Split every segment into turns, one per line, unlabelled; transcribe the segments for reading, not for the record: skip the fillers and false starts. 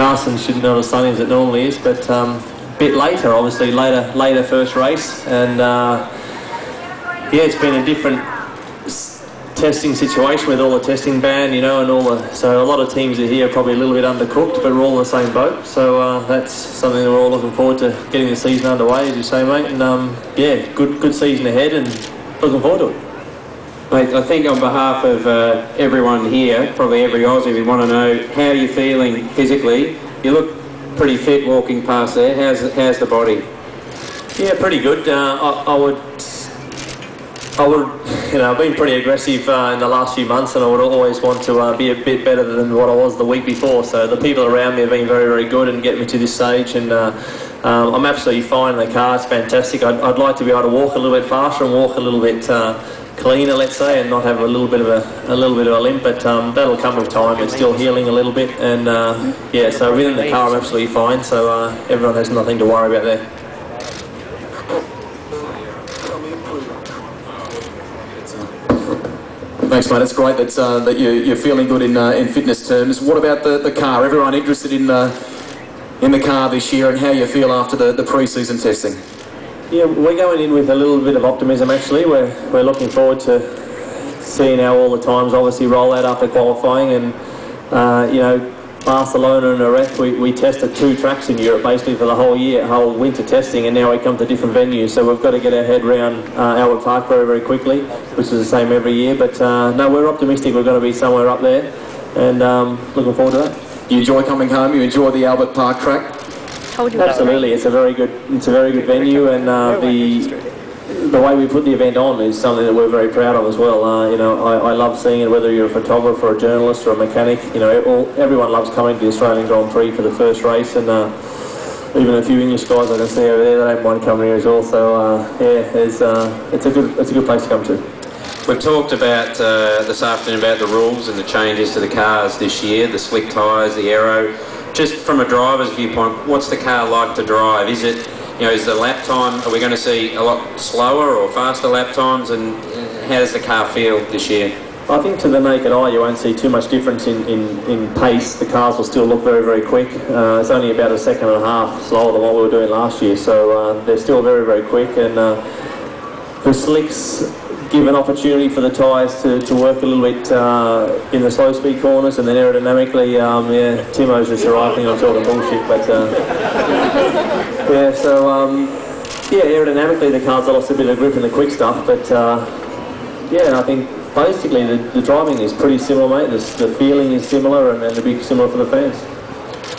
nice and should not as sunny as it normally is, but bit later, obviously, later first race, and yeah, it's been a different testing situation with all the testing ban, you know, and so a lot of teams are here probably a little bit undercooked, but we're all in the same boat, so that's something that we're all looking forward to, getting the season underway, as you say, mate, and yeah, good season ahead, and looking forward to it.
Mate, I think on behalf of everyone here, probably every Aussie, we want to know how you're feeling physically. You look pretty fit walking past there. How's the body?
Yeah, pretty good. I would, you know, I've been pretty aggressive in the last few months, and I would always want to be a bit better than what I was the week before. So the people around me have been very, very good and getting me to this stage, and I'm absolutely fine in the car. It's fantastic. I'd like to be able to walk a little bit faster and walk a little bit cleaner, let's say, and not have a little bit of a limp, but that'll come with time. It's still healing a little bit, and yeah, so within the car I'm absolutely fine, so everyone has nothing to worry about there.
Thanks, mate. It's great that you're feeling good in fitness terms. What about the car? Everyone interested in the car this year, and how you feel after the pre-season testing?
Yeah, we're going in with a little bit of optimism, actually. We're looking forward to seeing how all the times obviously roll out after qualifying, and you know, Barcelona and Jerez, we tested 2 tracks in Europe basically for the whole winter testing, and now we come to different venues, so we've got to get our head around Albert Park very, very quickly, which is the same every year, but no, we're optimistic we're going to be somewhere up there, and looking forward to that.
You enjoy coming home? You enjoy the Albert Park track?
Absolutely, it's a very good venue, and the way we put the event on is something that we're very proud of as well. You know, I love seeing it, whether you're a photographer, or a journalist, or a mechanic. You know, everyone loves coming to the Australian Grand Prix for the first race, and even a few English guys I can see over there, they don't mind coming here as well. So yeah, it's a good place to come to.
We've talked about this afternoon about the rules and the changes to the cars this year, the slick tyres, the aero. Just from a driver's viewpoint, what's the car like to drive? Is it, you know, is the lap time, are we going to see a lot slower or faster lap times, and how does the car feel this year?
I think to the naked eye you won't see too much difference in pace. The cars will still look very, very quick. It's only about a second and a half slower than what we were doing last year, so they're still very, very quick, and the slicks give an opportunity for the tyres to work a little bit in the slow speed corners, and then aerodynamically, yeah, Timo's just arriving, I'm talking bullshit, but yeah, so yeah, aerodynamically the car's lost a bit of grip in the quick stuff, but yeah, I think basically the driving is pretty similar, mate. The feeling is similar, and it'll be similar for the fans.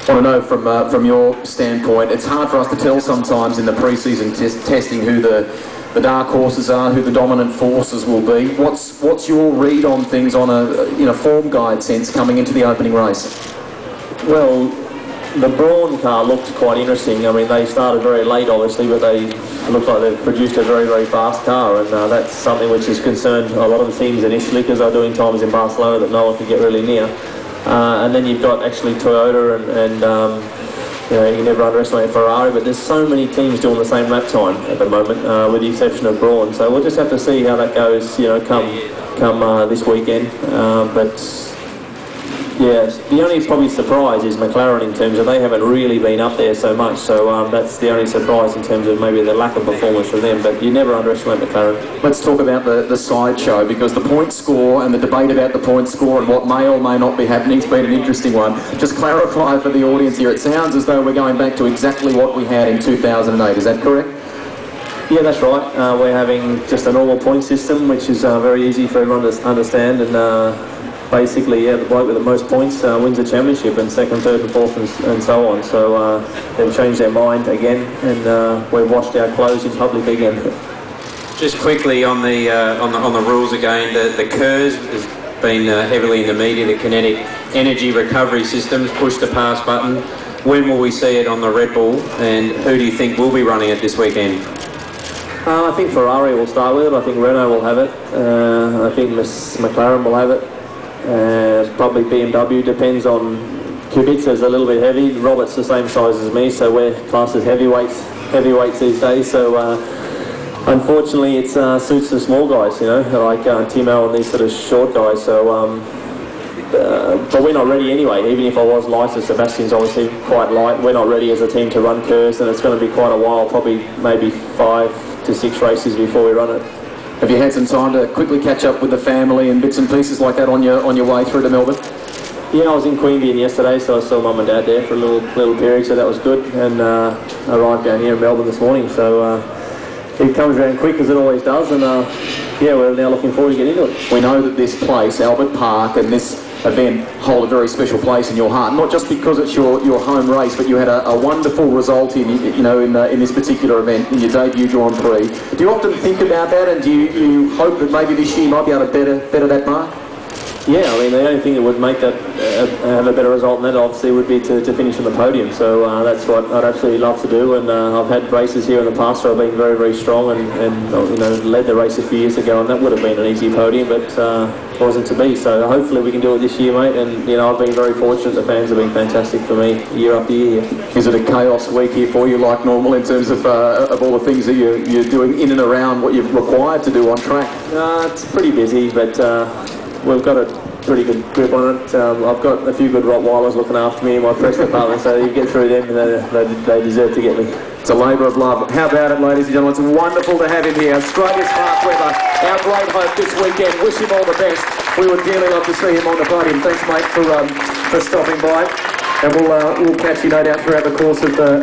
I want to know from your standpoint, it's hard for us to tell sometimes in the pre-season testing who the dark horses are, who the dominant forces will be. What's your read on things on a form guide sense coming into the opening race?
Well, the Brawn car looked quite interesting. I mean, they started very late, obviously, but they look like they've produced a very, very fast car, and that's something which has concerned a lot of the teams initially, because they're doing times in Barcelona that no one could get really near. And then you've got actually Toyota and you know, you can never underestimate Ferrari, but there's so many teams doing the same lap time at the moment, with the exception of Brawn. So we'll just have to see how that goes, you know, come this weekend. But yeah, the only probably surprise is McLaren, in terms of they haven't really been up there so much. So that's the only surprise in terms of maybe the lack of performance from them. But you never underestimate McLaren.
Let's talk about the sideshow, because the point score and the debate about the point score and what may or may not be happening has been an interesting one. Just clarify for the audience here, it sounds as though we're going back to exactly what we had in 2008, is that correct?
Yeah, that's right. We're having just a normal point system, which is very easy for everyone to understand, and basically, yeah, the bloke with the most points wins the championship, and second, third and fourth and so on. So they've changed their mind again, and we've washed our clothes in public again.
Just quickly on the rules again, the KERS has been heavily in the media, the kinetic energy recovery systems, push the pass button. When will we see it on the Red Bull, and who do you think will be running it this weekend?
I think Ferrari will start with it. I think Renault will have it. I think McLaren will have it. Probably BMW, depends on. Kubica's a little bit heavy. Robert's the same size as me, so we're classed as heavyweights these days. So unfortunately, it suits the small guys, you know, like Timo and these sort of short guys. So but we're not ready anyway. Even if I was lighter, Sebastian's obviously quite light. We're not ready as a team to run curves, and it's going to be quite a while, probably maybe 5 to 6 races before we run it.
Have you had some time to quickly catch up with the family and bits and pieces like that on your way through to Melbourne?
Yeah, I was in Queanbeyan yesterday, so I saw Mum and Dad there for a little period, so that was good. And arrived down here in Melbourne this morning, so it comes around quick as it always does, and yeah, we're now looking forward to getting into it.
We know that this place, Albert Park, and this event hold a very special place in your heart, not just because it's your home race, but you had a wonderful result in this particular event, in your debut Grand Prix. Do you often think about that, and do you hope that maybe this year you might be able to better that mark?
Yeah, I mean, the only thing that would make that have a better result than that, obviously, would be to finish on the podium. So that's what I'd absolutely love to do. And I've had races here in the past where I've been very, very strong and led the race a few years ago, and that would have been an easy podium, but it wasn't to be. So hopefully we can do it this year, mate. And I've been very fortunate. The fans have been fantastic for me year after year.
Is it a chaos week here for you, like normal, in terms of all the things that you're doing in and around what you're required to do on track?
It's pretty busy, but we've got a pretty good grip on it. I've got a few good Rottweilers looking after me in my press department, so you get through them and they deserve to get me.
It's a labour of love. How about it, ladies and gentlemen? It's wonderful to have him here. Australia's Mark Webber, our great hope this weekend. Wish him all the best. We would dearly love to see him on the podium. Thanks, mate, for stopping by. And we'll catch you, no doubt, throughout the course of the